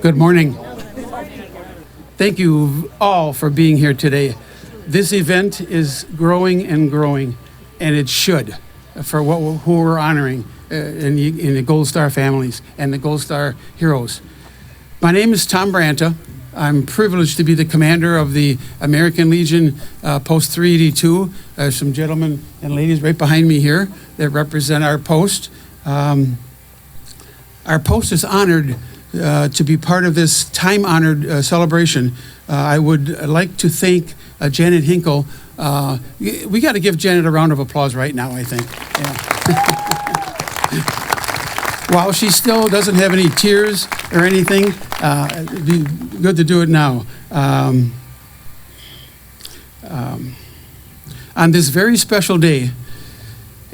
Good morning. Thank you all for being here today. This event is growing and growing, and it should, for who we're honoring in the Gold Star families and the Gold Star heroes. My name is Tom Branta. I'm privileged to be the commander of the American Legion Post 382. There's some gentlemen and ladies right behind me here that represent our post. Our post is honored to be part of this time-honored celebration. I would like to thank Janet Hinkle. We got to give Janet a round of applause right now, I think. Yeah. While she still doesn't have any tears or anything, it'd be good to do it now. On this very special day,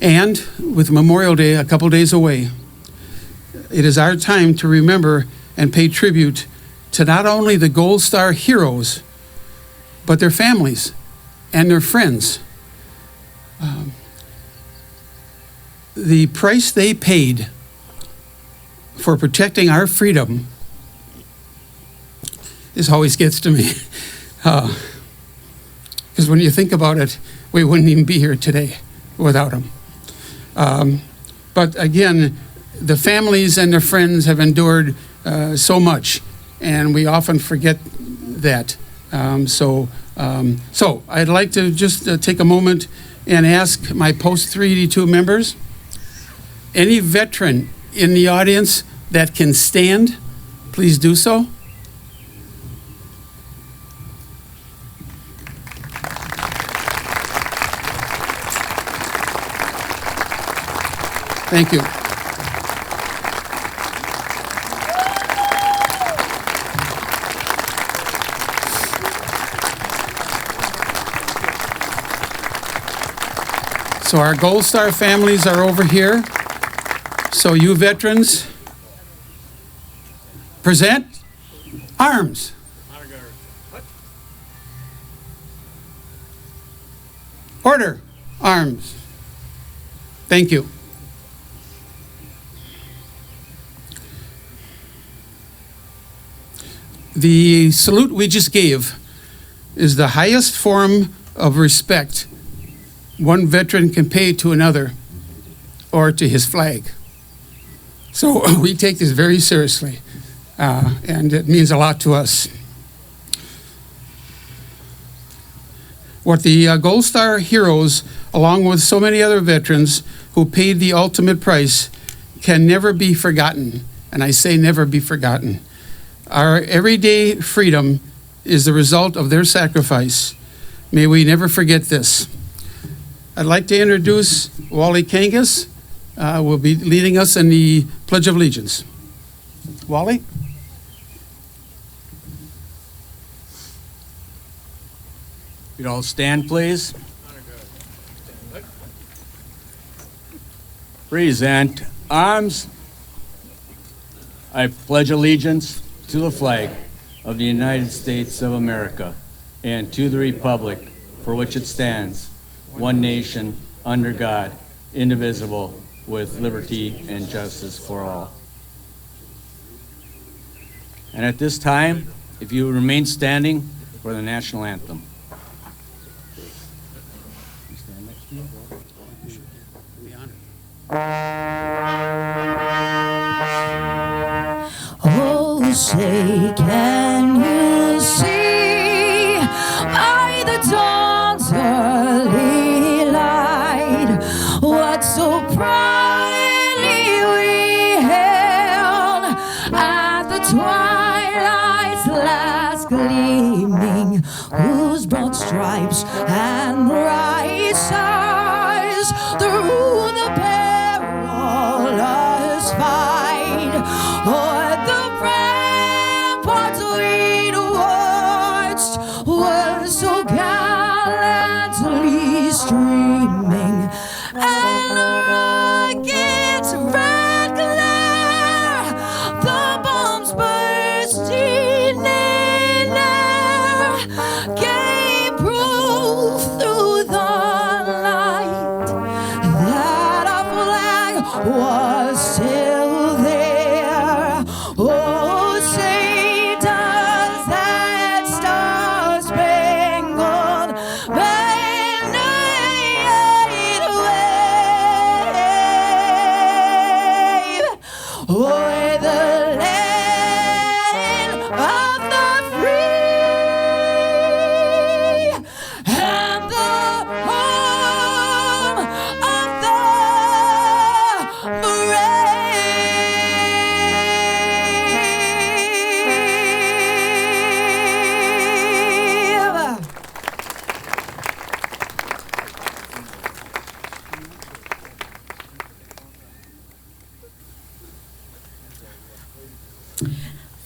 and with Memorial Day a couple days away, it is our time to remember and pay tribute to not only the Gold Star heroes, but their families and their friends. The price they paid for protecting our freedom, this always gets to me. Because when you think about it, we wouldn't even be here today without them. But again, the families and their friends have endured so much, and we often forget that. So I'd like to just take a moment and ask my Post 382 members, any veteran in the audience that can stand, please do so. Thank you. So our Gold Star families are over here. So you veterans, present arms. Order, arms. Thank you. The salute we just gave is the highest form of respect one veteran can pay to another or to his flag. So we take this very seriously, and it means a lot to us. What the Gold Star heroes, along with so many other veterans who paid the ultimate price, can never be forgotten, and I say never be forgotten. Our everyday freedom is the result of their sacrifice. May we never forget this. I'd like to introduce Wally Kangas, will be leading us in the Pledge of Allegiance. Wally? You'd all stand, please. Present arms. I pledge allegiance to the flag of the United States of America and to the republic for which it stands, one nation, under God, indivisible, with liberty and justice for all. And at this time, if you remain standing for the national anthem. Oh, say, can you see by the dawn's early light what so proudly we hailed at the twilight's last gleaming, whose broad stripes and bright stars through the perilous fight o'er the ramparts we'd watched were so gallantly streaming, and the rocket's red glare, the bombs bursting in air, gave proof through the night that our flag was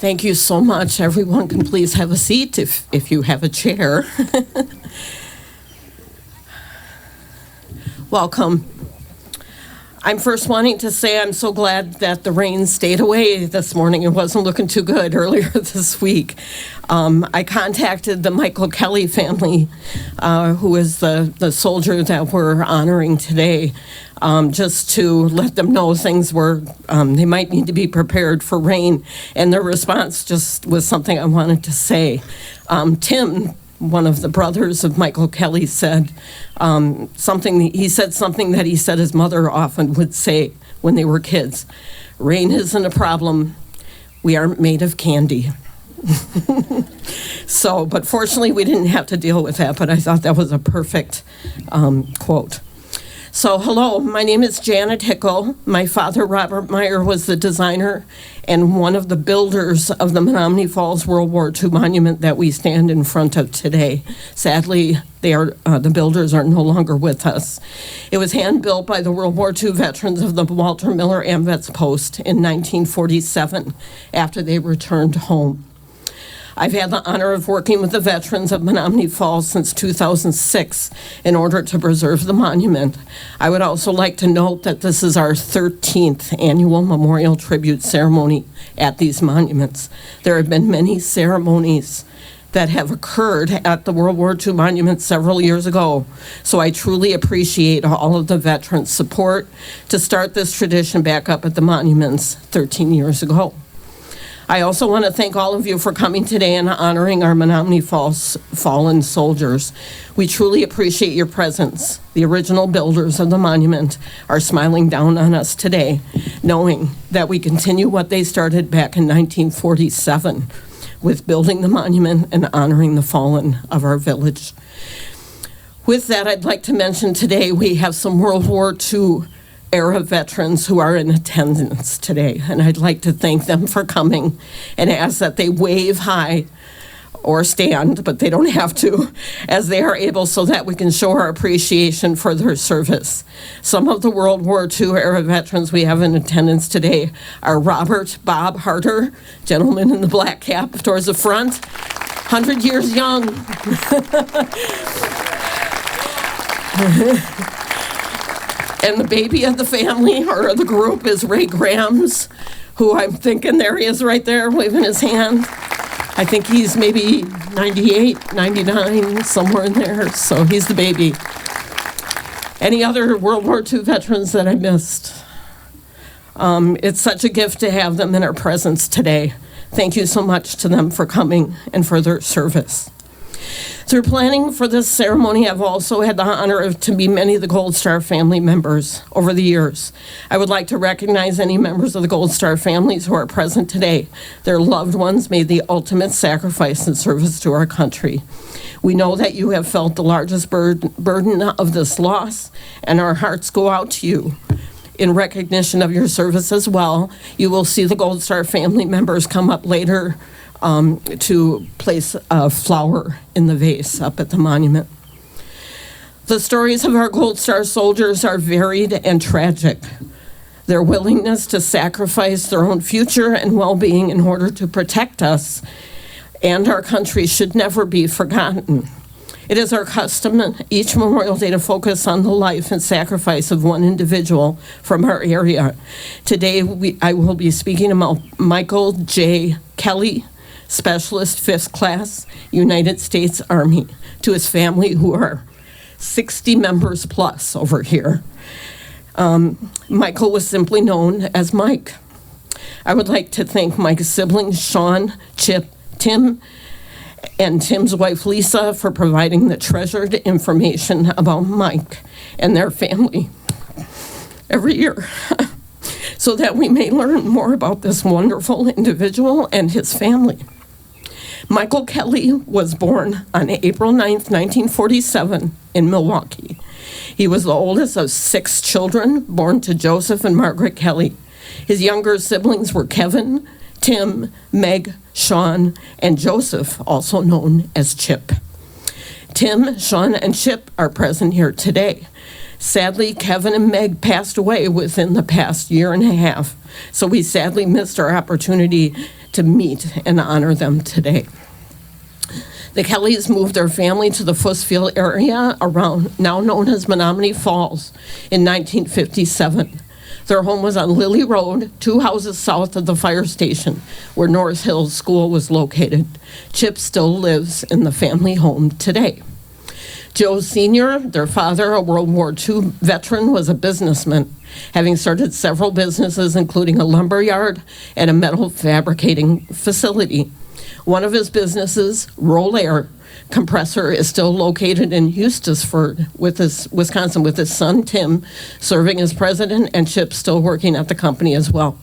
Thank you so much. Everyone can please have a seat if you have a chair. Welcome. I'm first wanting to say I'm so glad that the rain stayed away this morning. It wasn't looking too good earlier this week. I contacted the Michael Kelly family, who is the soldier that we're honoring today, just to let them know things were, they might need to be prepared for rain. And their response just was something I wanted to say. Tim, one of the brothers of Michael Kelly, said something that he said his mother often would say when they were kids. Rain isn't a problem. We aren't made of candy. So, but fortunately we didn't have to deal with that, but I thought that was a perfect quote. So, hello, my name is Janet Hickel. My father, Robert Meyer, was the designer and one of the builders of the Menomonee Falls World War II monument that we stand in front of today. Sadly, the builders are no longer with us. It was hand-built by the World War II veterans of the Walter Miller AMVETS Post in 1947 after they returned home. I've had the honor of working with the veterans of Menomonee Falls since 2006 in order to preserve the monument. I would also like to note that this is our 13th annual memorial tribute ceremony at these monuments. There have been many ceremonies that have occurred at the World War II monument several years ago. So I truly appreciate all of the veterans' support to start this tradition back up at the monuments 13 years ago. I also want to thank all of you for coming today and honoring our Menomonee Falls fallen soldiers. We truly appreciate your presence. The original builders of the monument are smiling down on us today, knowing that we continue what they started back in 1947 with building the monument and honoring the fallen of our village. With that, I'd like to mention today we have some World War II era veterans who are in attendance today, and I'd like to thank them for coming and ask that they wave high or stand, but they don't have to, as they are able, so that we can show our appreciation for their service. Some of the World War II era veterans we have in attendance today are Robert Bob Harder, gentleman in the black cap towards the front, 100 years young. And the baby of the family or the group is Ray Grams, who I'm thinking there he is right there waving his hand. I think he's maybe 98, 99, somewhere in there. So he's the baby. Any other World War II veterans that I missed? It's such a gift to have them in our presence today. Thank you so much to them for coming and for their service. Through planning for this ceremony, I've also had the honor of to meet many of the Gold Star family members over the years. I would like to recognize any members of the Gold Star families who are present today. Their loved ones made the ultimate sacrifice in service to our country. We know that you have felt the largest burden of this loss, and our hearts go out to you. In recognition of your service as well, you will see the Gold Star family members come up later to place a flower in the vase up at the monument. The stories of our Gold Star soldiers are varied and tragic. Their willingness to sacrifice their own future and well-being in order to protect us and our country should never be forgotten. It is our custom each Memorial Day to focus on the life and sacrifice of one individual from our area. Today, I will be speaking about Michael J. Kelly, Specialist 5th Class, United States Army, to his family who are 60 members plus over here. Michael was simply known as Mike. I would like to thank Mike's siblings, Sean, Chip, Tim, and Tim's wife, Lisa, for providing the treasured information about Mike and their family every year so that we may learn more about this wonderful individual and his family. Michael Kelly was born on April 9th, 1947 in Milwaukee. He was the oldest of 6 children born to Joseph and Margaret Kelly. His younger siblings were Kevin, Tim, Meg, Sean, and Joseph, also known as Chip. Tim, Sean, and Chip are present here today. Sadly, Kevin and Meg passed away within the past year and a half, so we sadly missed our opportunity to meet and honor them today. The Kellys moved their family to the Fossville area around now known as Menomonee Falls in 1957. Their home was on Lily Road, 2 houses south of the fire station where North Hills School was located. Chip still lives in the family home today. Joe Sr., their father, a World War II veteran, was a businessman, having started several businesses, including a lumber yard and a metal fabricating facility. One of his businesses, Roll Air Compressor, is still located in Eustisford, Wisconsin, with his son, Tim, serving as president, and Chip still working at the company as well.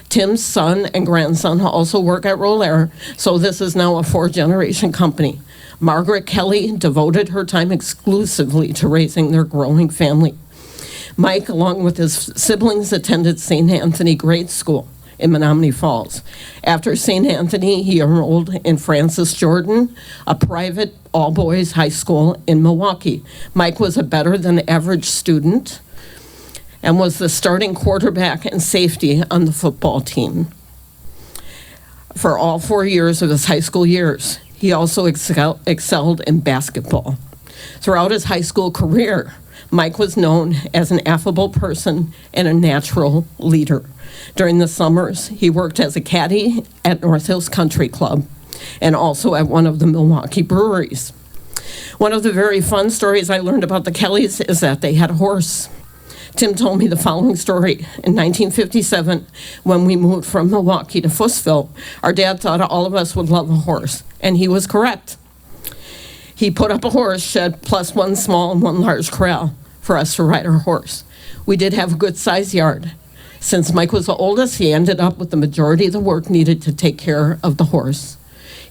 Tim's son and grandson also work at Roll Air, so this is now a 4-generation company. Margaret Kelly devoted her time exclusively to raising their growing family. Mike, along with his siblings, attended St. Anthony Grade School in Menomonee Falls. After St. Anthony, he enrolled in Francis Jordan, a private all-boys high school in Milwaukee. Mike was a better-than-average student and was the starting quarterback and safety on the football team for all 4 years of his high school years. He also excelled in basketball. Throughout his high school career, Mike was known as an affable person and a natural leader. During the summers, he worked as a caddy at North Hills Country Club and also at one of the Milwaukee breweries. One of the very fun stories I learned about the Kellys is that they had a horse. Tim told me the following story. In 1957, when we moved from Milwaukee to Fossville, our dad thought all of us would love a horse, and he was correct. He put up a horse shed plus 1 small and 1 large corral for us to ride our horse. We did have a good-sized yard. Since Mike was the oldest, he ended up with the majority of the work needed to take care of the horse.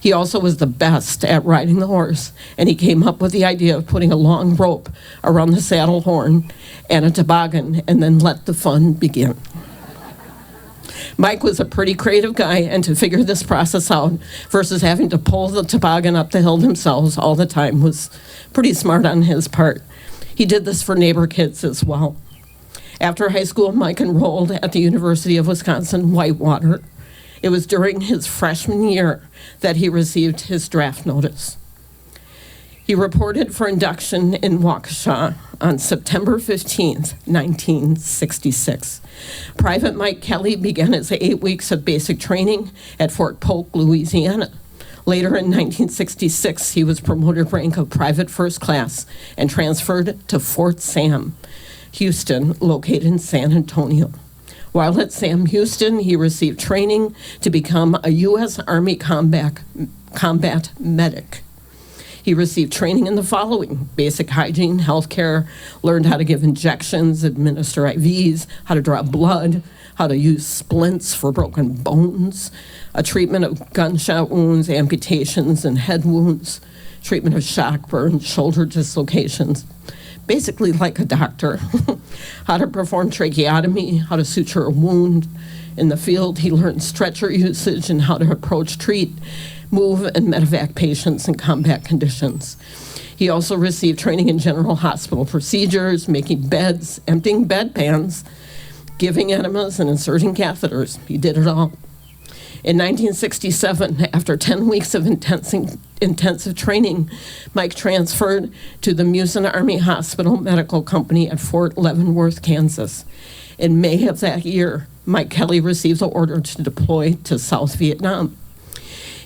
He also was the best at riding the horse, and he came up with the idea of putting a long rope around the saddle horn and a toboggan, and then let the fun begin. Mike was a pretty creative guy, and to figure this process out versus having to pull the toboggan up the hill themselves all the time was pretty smart on his part. He did this for neighbor kids as well. After high school, Mike enrolled at the University of Wisconsin-Whitewater. It was during his freshman year that he received his draft notice. He reported for induction in Waukesha on September 15th, 1966. Private Mike Kelly began his 8 weeks of basic training at Fort Polk, Louisiana. Later in 1966, he was promoted rank of private first class and transferred to Fort Sam, Houston, located in San Antonio. While at Sam Houston, he received training to become a U.S. Army combat medic. He received training in the following: basic hygiene, healthcare, learned how to give injections, administer IVs, how to draw blood, how to use splints for broken bones, a treatment of gunshot wounds, amputations, and head wounds, treatment of shock burns, shoulder dislocations, basically like a doctor. How to perform tracheotomy, how to suture a wound. In the field, he learned stretcher usage and how to approach, treat, move, and medevac patients in combat conditions. He also received training in general hospital procedures, making beds, emptying bedpans, giving enemas, and inserting catheters. He did it all. In 1967, after 10 weeks of intensive training, Mike transferred to the Musin Army Hospital Medical Company at Fort Leavenworth, Kansas. In May of that year, Mike Kelly received the order to deploy to South Vietnam.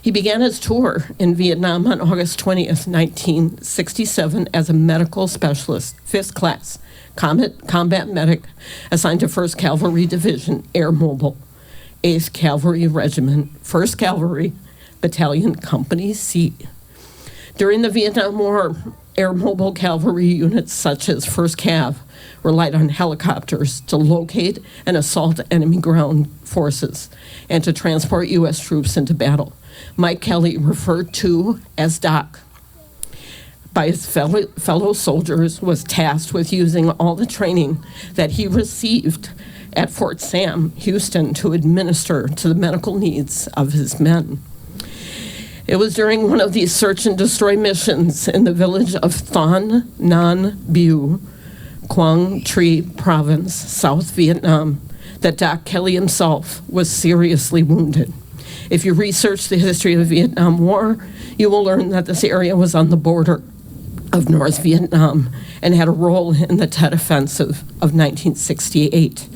He began his tour in Vietnam on August 20th, 1967 as a medical specialist, 5th class, combat medic, assigned to 1st Cavalry Division, Air Mobile, 8th Cavalry Regiment, 1st Cavalry Battalion, Company C. During the Vietnam War, Air Mobile cavalry units such as 1st Cav relied on helicopters to locate and assault enemy ground forces and to transport U.S. troops into battle. Mike Kelly, referred to as Doc by his fellow soldiers, was tasked with using all the training that he received at Fort Sam, Houston, to administer to the medical needs of his men. It was during one of these search and destroy missions in the village of Thon Nan Bu, Quang Tri Province, South Vietnam, that Doc Kelly himself was seriously wounded. If you research the history of the Vietnam War, you will learn that this area was on the border of North Vietnam and had a role in the Tet Offensive of 1968.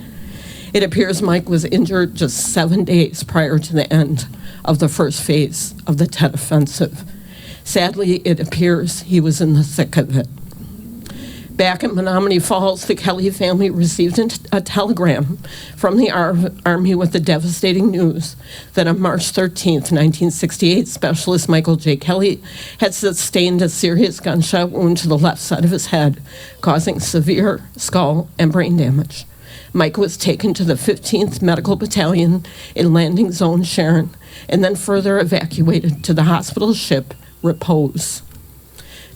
It appears Mike was injured just 7 days prior to the end of the first phase of the Tet Offensive. Sadly, it appears he was in the thick of it. Back at Menomonee Falls, the Kelly family received a telegram from the Army with the devastating news that on March 13th, 1968, Specialist Michael J. Kelly had sustained a serious gunshot wound to the left side of his head, causing severe skull and brain damage. Mike was taken to the 15th Medical Battalion in Landing Zone Sharon and then further evacuated to the hospital ship Repose.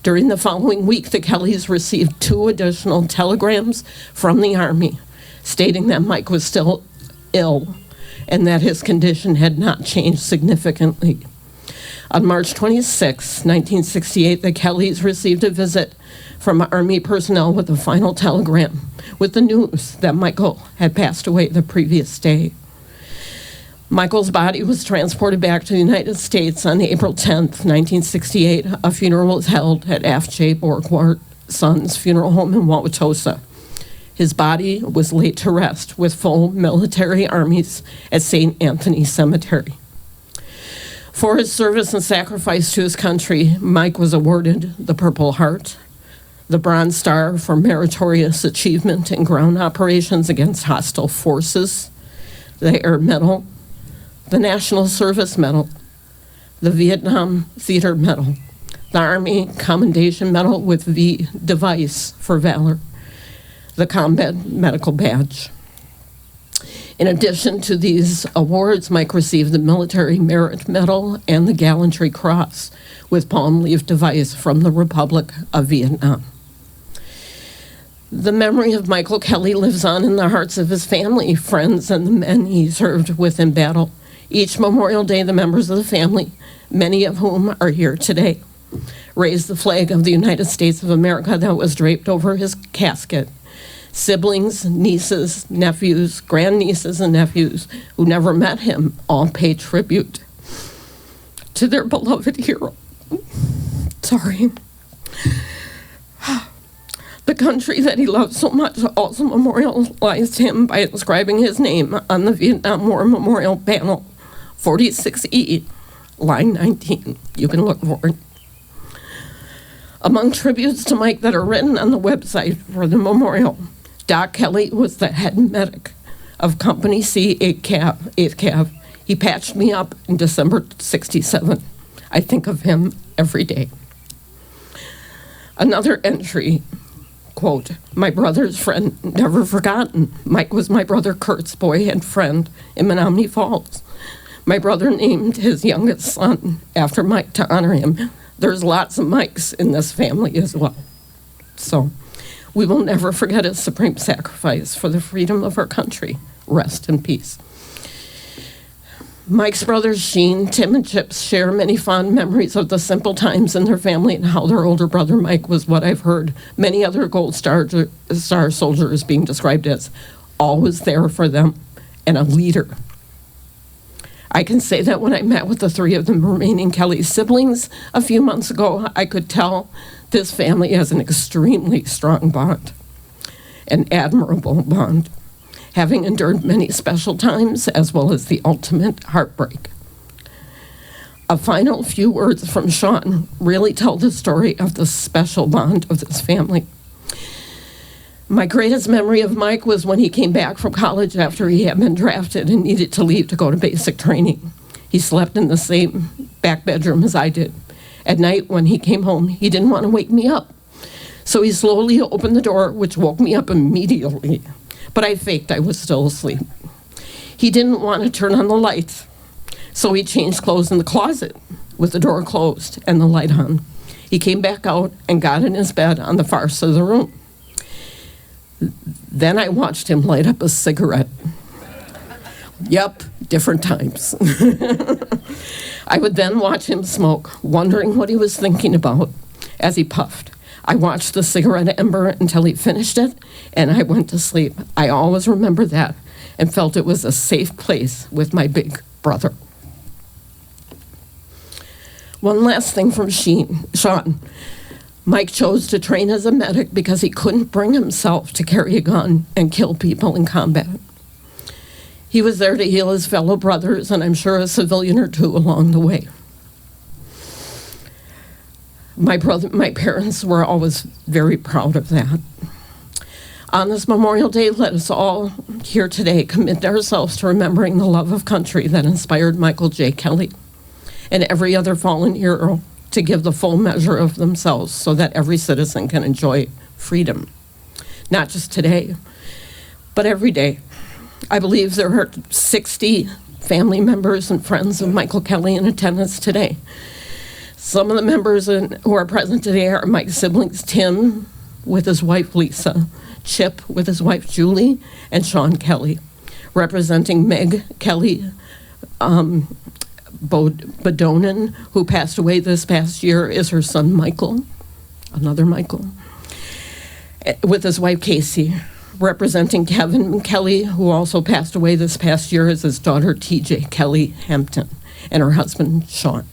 During the following week, the Kellys received 2 additional telegrams from the Army stating that Mike was still ill and that his condition had not changed significantly. On March 26, 1968, the Kellys received a visit from Army personnel with a final telegram with the news that Michael had passed away the previous day. Michael's body was transported back to the United States on April 10th, 1968. A funeral was held at F.J. Borgward Sons Funeral Home in Wauwatosa. His body was laid to rest with full military armies at St. Anthony Cemetery. For his service and sacrifice to his country, Mike was awarded the Purple Heart, the Bronze Star for meritorious achievement in ground operations against hostile forces, the Air Medal, the National Service Medal, the Vietnam Theater Medal, the Army Commendation Medal with V device for valor, the Combat Medical Badge. In addition to these awards, Mike received the Military Merit Medal and the Gallantry Cross with palm leaf device from the Republic of Vietnam. The memory of Michael Kelly lives on in the hearts of his family, friends, and the men he served with in battle. Each Memorial Day, the members of the family, many of whom are here today, raised the flag of the United States of America that was draped over his casket. Siblings, nieces, nephews, grandnieces, and nephews who never met him all pay tribute to their beloved hero. Sorry. The country that he loved so much also memorialized him by inscribing his name on the Vietnam War Memorial Panel, 46E, line 19. You can look for it. Among tributes to Mike that are written on the website for the memorial, Doc Kelly was the head medic of Company C, 8th Cav. He patched me up in December 67. I think of him every day. Another entry, quote, my brother's friend, never forgotten. Mike was my brother Kurt's boy and friend in Menomonee Falls. My brother named his youngest son after Mike to honor him. There's lots of Mikes in this family as well. So we will never forget his supreme sacrifice for the freedom of our country. Rest in peace. Mike's brothers Sheen, Tim, and Chips share many fond memories of the simple times in their family and how their older brother Mike was what I've heard many other Gold Star soldiers being described as always there for them and a leader. I can say that when I met with the 3 of the remaining Kelly siblings a few months ago, I could tell this family has an extremely strong bond, an admirable bond, having endured many special times as well as the ultimate heartbreak. A final few words from Sean really tell the story of the special bond of this family. My greatest memory of Mike was when he came back from college after he had been drafted and needed to leave to go to basic training. He slept in the same back bedroom as I did. At night when he came home, he didn't want to wake me up. So he slowly opened the door, which woke me up immediately. But I faked I was still asleep. He didn't want to turn on the lights, so he changed clothes in the closet with the door closed and the light on. He came back out and got in his bed on the far side of the room. Then I watched him light up a cigarette. Yep, different times. I would then watch him smoke, wondering what he was thinking about as he puffed. I watched the cigarette ember until he finished it, and I went to sleep. I always remember that and felt it was a safe place with my big brother. One last thing from Sean. Mike chose to train as a medic because he couldn't bring himself to carry a gun and kill people in combat. He was there to heal his fellow brothers, and I'm sure a civilian or two along the way. My parents were always very proud of that. On this Memorial Day, let us all here today commit ourselves to remembering the love of country that inspired Michael J. Kelly and every other fallen hero to give the full measure of themselves so that every citizen can enjoy freedom. Not just today, but every day. I believe there are 60 family members and friends of Michael Kelly in attendance today. Some of the members who are present today are Mike's siblings, Tim with his wife Lisa, Chip with his wife Julie, and Sean Kelly. Representing Meg Kelly Bodonin, who passed away this past year, is her son Michael, another Michael, with his wife Casey. Representing Kevin Kelly, who also passed away this past year, is his daughter TJ Kelly Hampton and her husband Sean.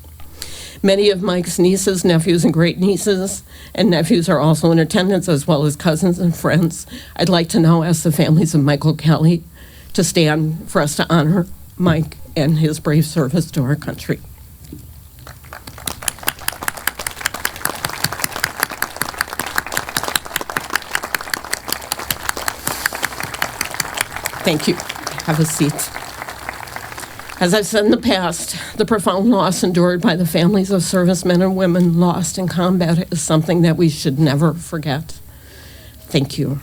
Many of Mike's nieces, nephews, and great-nieces and nephews are also in attendance, as well as cousins and friends. I'd like to now ask the families of Michael Kelly to stand for us to honor Mike and his brave service to our country. Thank you. Have a seat. As I've said in the past, the profound loss endured by the families of servicemen and women lost in combat is something that we should never forget. Thank you.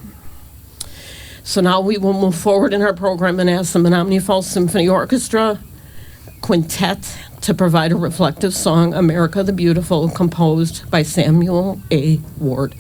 So now we will move forward in our program and ask the Menomonee Falls Symphony Orchestra Quintet to provide a reflective song, America the Beautiful, composed by Samuel A. Ward.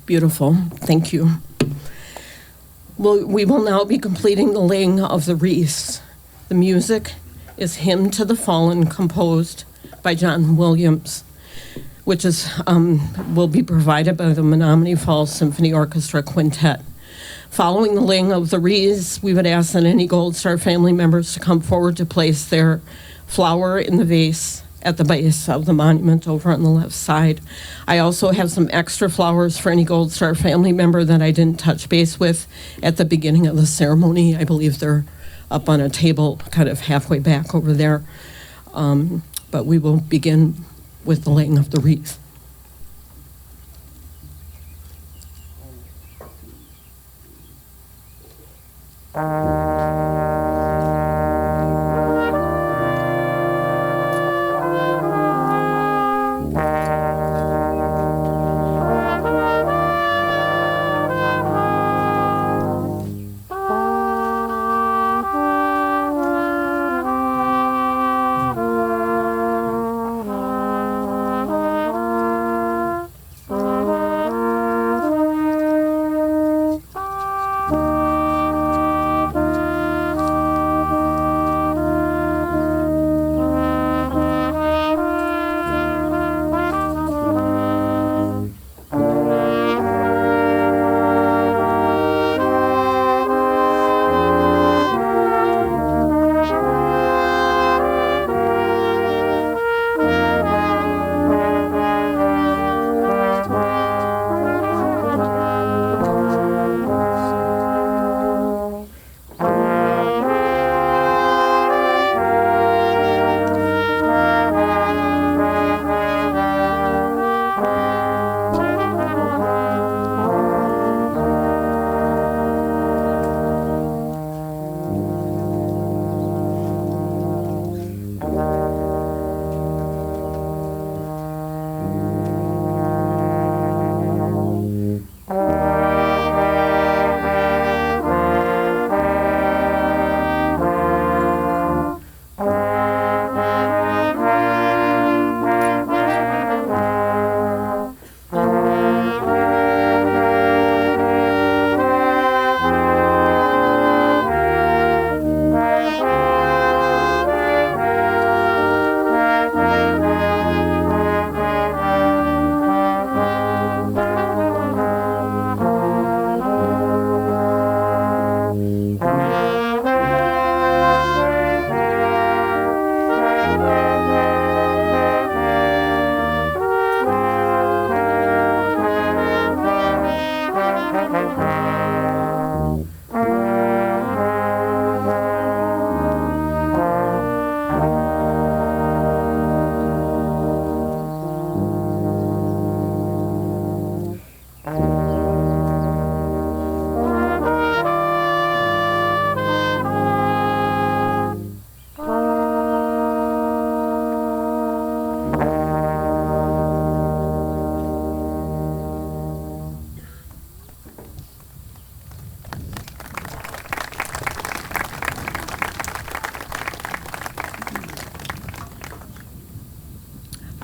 Beautiful. Thank you. We will now be completing the laying of the wreaths. The music is Hymn to the Fallen, composed by John Williams, which will be provided by the Menomonee Falls Symphony Orchestra Quintet. Following the laying of the wreaths, we would ask that any Gold Star family members to come forward to place their flower in the vase at the base of the monument over on the left side. I also have some extra flowers for any Gold Star family member that I didn't touch base with at the beginning of the ceremony. I believe they're up on a table kind of halfway back over there. But we will begin with the laying of the wreath.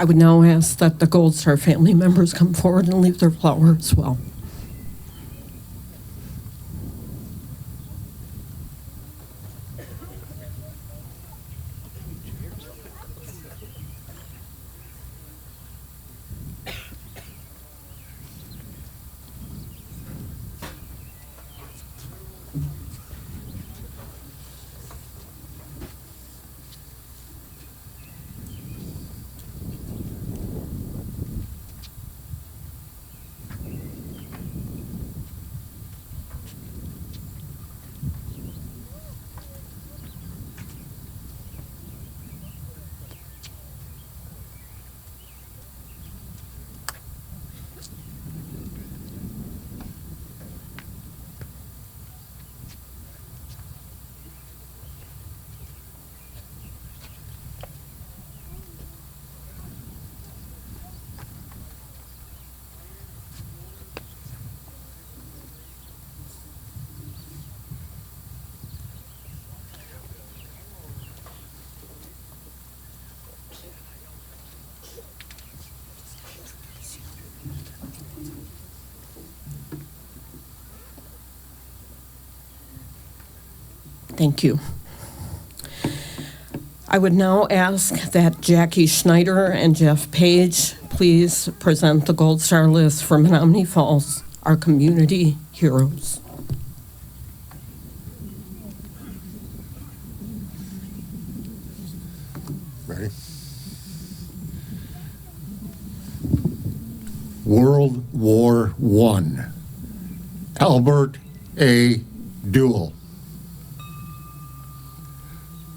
I would now ask that the Gold Star family members come forward and leave their flower as well. Thank you. I would now ask that Jackie Schneider and Jeff Page please present the Gold Star list for Menomonee Falls, our community heroes. Ready? World War I. Albert A. Duell.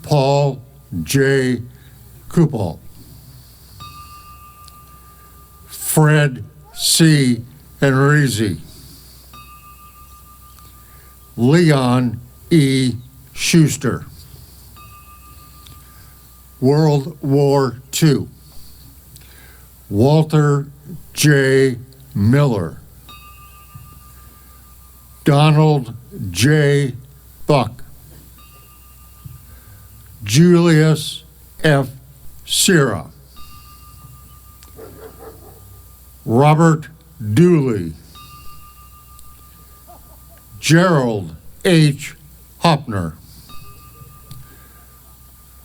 Paul J. Kupal. Fred C. Enrizi. Leon E. Schuster. World War II. Walter J. Miller. Donald J. Buck. Julius F. Sierra. Robert Dooley. Gerald H. Hopner.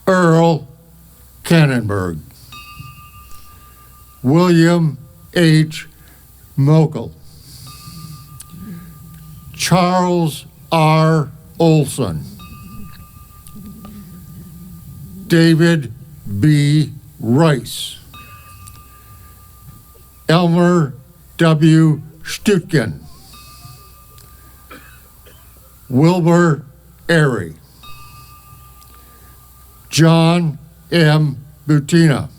Earl Cannonberg. William H. Mokel. Charles R. Olson. David B. Rice. Elmer W. Stutkin. Wilbur Airy. John M. Butina.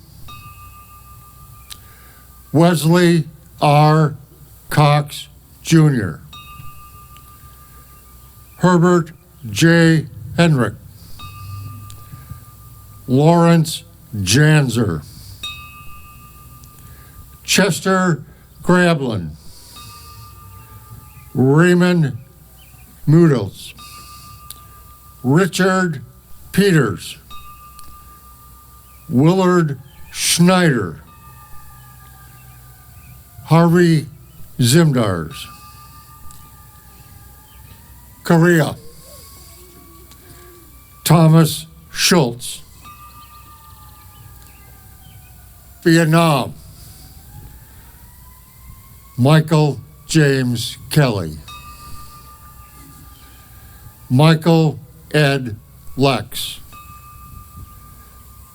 Wesley R. Cox, Jr. Herbert J. Hendrick. Lawrence Janzer. Chester Grablin. Raymond Moodles. Richard Peters. Willard Schneider. Harvey Zimdars. Korea. Thomas Schultz. Vietnam. Michael James Kelly. Michael Ed Lex.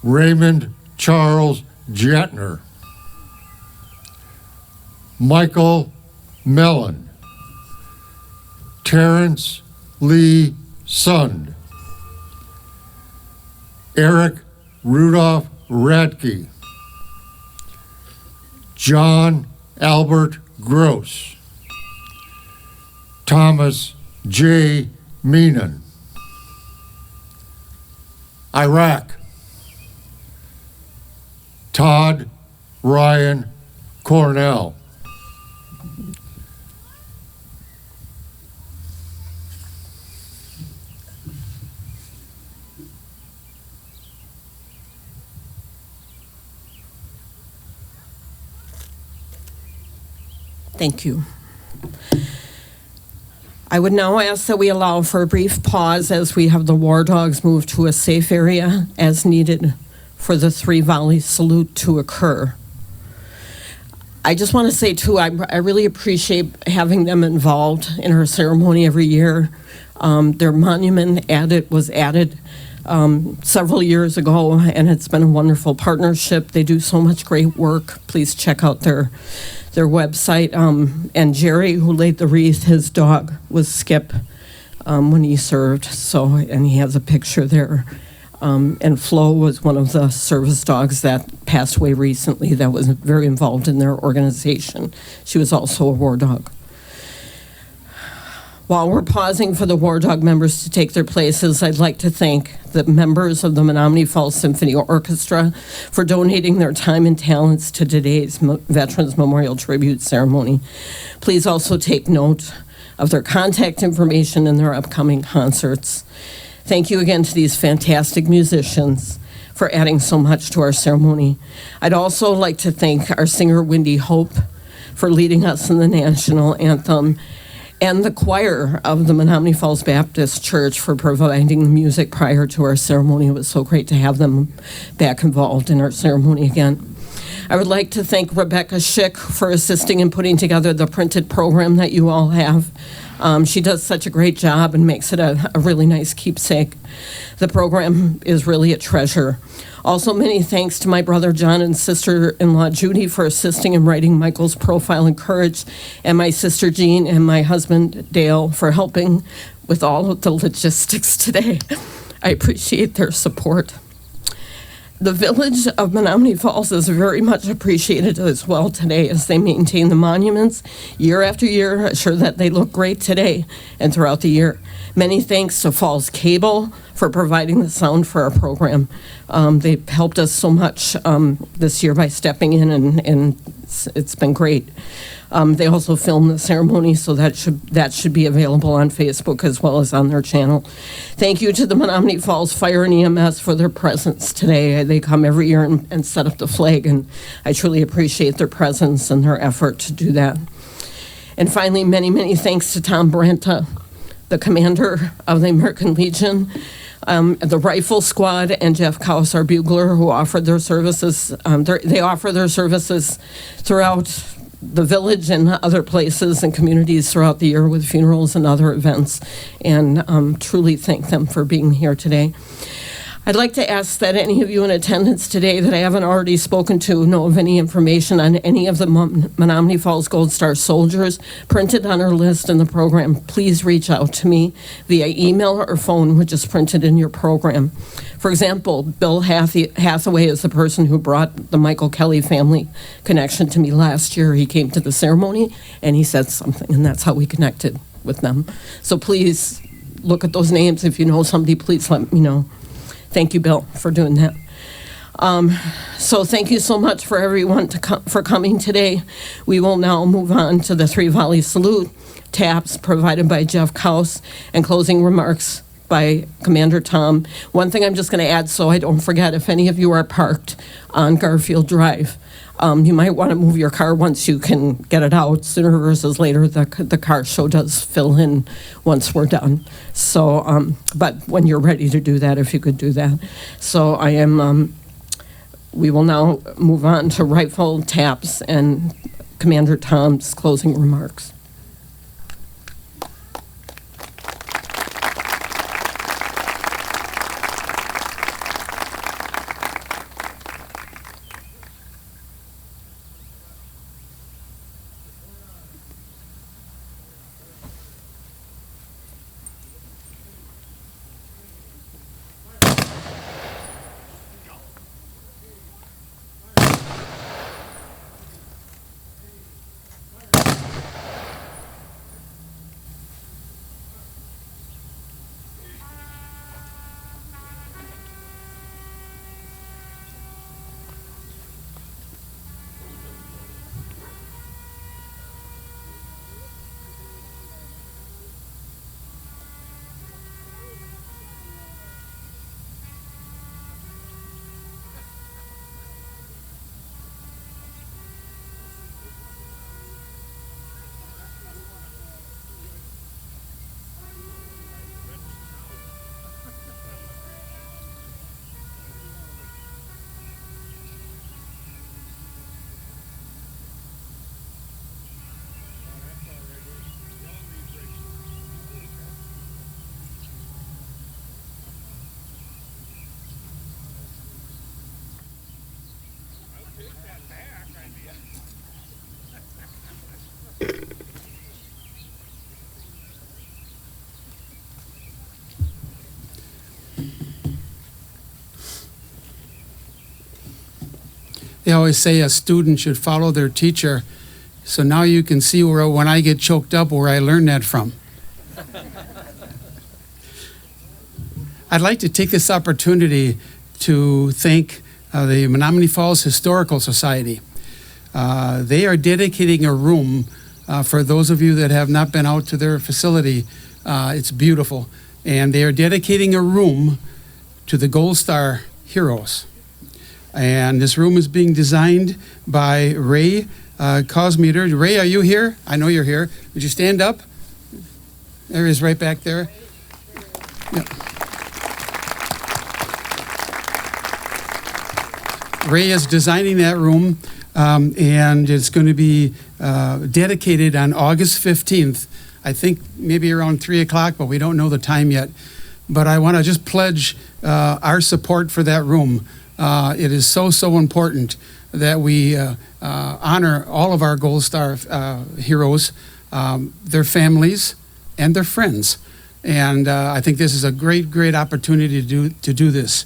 Raymond Charles Jetner. Michael Mellon. Terrence Lee Sund. Eric Rudolph Radke. John Albert Gross. Thomas J. Meenan. Iraq. Todd Ryan Cornell. Thank you. I would now ask that we allow for a brief pause as we have the war dogs move to a safe area as needed for the 3-volley salute to occur. I just want to say, too, I really appreciate having them involved in our ceremony every year. Their monument was added several years ago, and it's been a wonderful partnership. They do so much great work. Please check out their website. And Jerry, who laid the wreath, his dog was Skip when he served. And he has a picture there. And Flo was one of the service dogs that passed away recently that was very involved in their organization. She was also a war dog. While we're pausing for the war dog members to take their places, I'd like to thank the members of the Menomonee Falls Symphony Orchestra for donating their time and talents to today's Veterans Memorial Tribute Ceremony. Please also take note of their contact information and their upcoming concerts. Thank you again to these fantastic musicians for adding so much to our ceremony. I'd also like to thank our singer, Wendy Hope, for leading us in the national anthem, and the choir of the Menomonee Falls Baptist Church for providing the music prior to our ceremony. It was so great to have them back involved in our ceremony again. I would like to thank Rebecca Schick for assisting in putting together the printed program that you all have. She does such a great job and makes it a really nice keepsake. The program is really a treasure. Also, many thanks to my brother John and sister-in-law Judy for assisting in writing Michael's profile and courage, and my sister Jean and my husband Dale for helping with all of the logistics today. I appreciate their support. The village of Menomonee Falls is very much appreciated as well today as they maintain the monuments year after year, assure that they look great today and throughout the year. Many thanks to Falls Cable for providing the sound for our program. They've helped us so much this year by stepping in, and it's been great. They also filmed the ceremony, so that should be available on Facebook as well as on their channel. Thank you to the Menomonee Falls Fire and EMS for their presence today. They come every year and set up the flag, and I truly appreciate their presence and their effort to do that. And finally, many, many thanks to Tom Branta, the commander of the American Legion, the Rifle Squad, and Jeff Kaus, our bugler, who offered their services. They offer their services throughout the village and other places and communities throughout the year with funerals and other events, and truly thank them for being here today. I'd like to ask that any of you in attendance today that I haven't already spoken to know of any information on any of the Menomonee Falls Gold Star soldiers printed on our list in the program. Please reach out to me via email or phone, which is printed in your program. For example, Bill Hathaway is the person who brought the Michael Kelly family connection to me last year. He came to the ceremony and he said something, and that's how we connected with them. So please look at those names. If you know somebody, please let me know. Thank you, Bill, for doing that. So thank you so much for everyone for coming today. We will now move on to the three volley salute, taps provided by Jeff Kaus, and closing remarks by Commander Tom. One thing I'm just going to add so I don't forget, if any of you are parked on Garfield Drive, you might want to move your car once you can get it out. Sooner versus later, the car show does fill in once we're done. So, but when you're ready to do that, if you could do that. So we will now move on to rifle taps and Commander Tom's closing remarks. They always say a student should follow their teacher. So now you can see where, when I get choked up, where I learned that from. I'd like to take this opportunity to thank the Menomonee Falls Historical Society. They are dedicating a room for those of you that have not been out to their facility. It's beautiful. And they are dedicating a room to the Gold Star heroes. And this room is being designed by Ray Cosmeter. Ray, are you here? I know you're here. Would you stand up? There he is, right back there. Yep. Ray is designing that room, and it's going to be dedicated on August 15th. I think maybe around 3 o'clock, but we don't know the time yet. But I want to just pledge our support for that room. It is so, so important that we honor all of our Gold Star heroes, their families, and their friends. And I think this is a great, great opportunity to do this.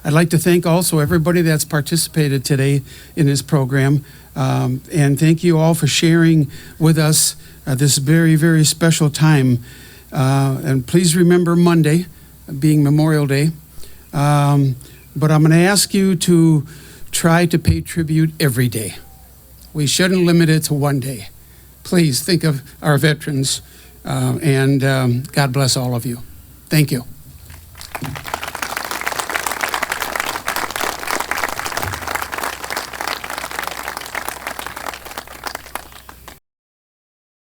I'd like to thank also everybody that's participated today in this program. And thank you all for sharing with us this very, very special time. And please remember Monday being Memorial Day. But I'm going to ask you to try to pay tribute every day. We shouldn't limit it to one day. Please think of our veterans, and God bless all of you. Thank you.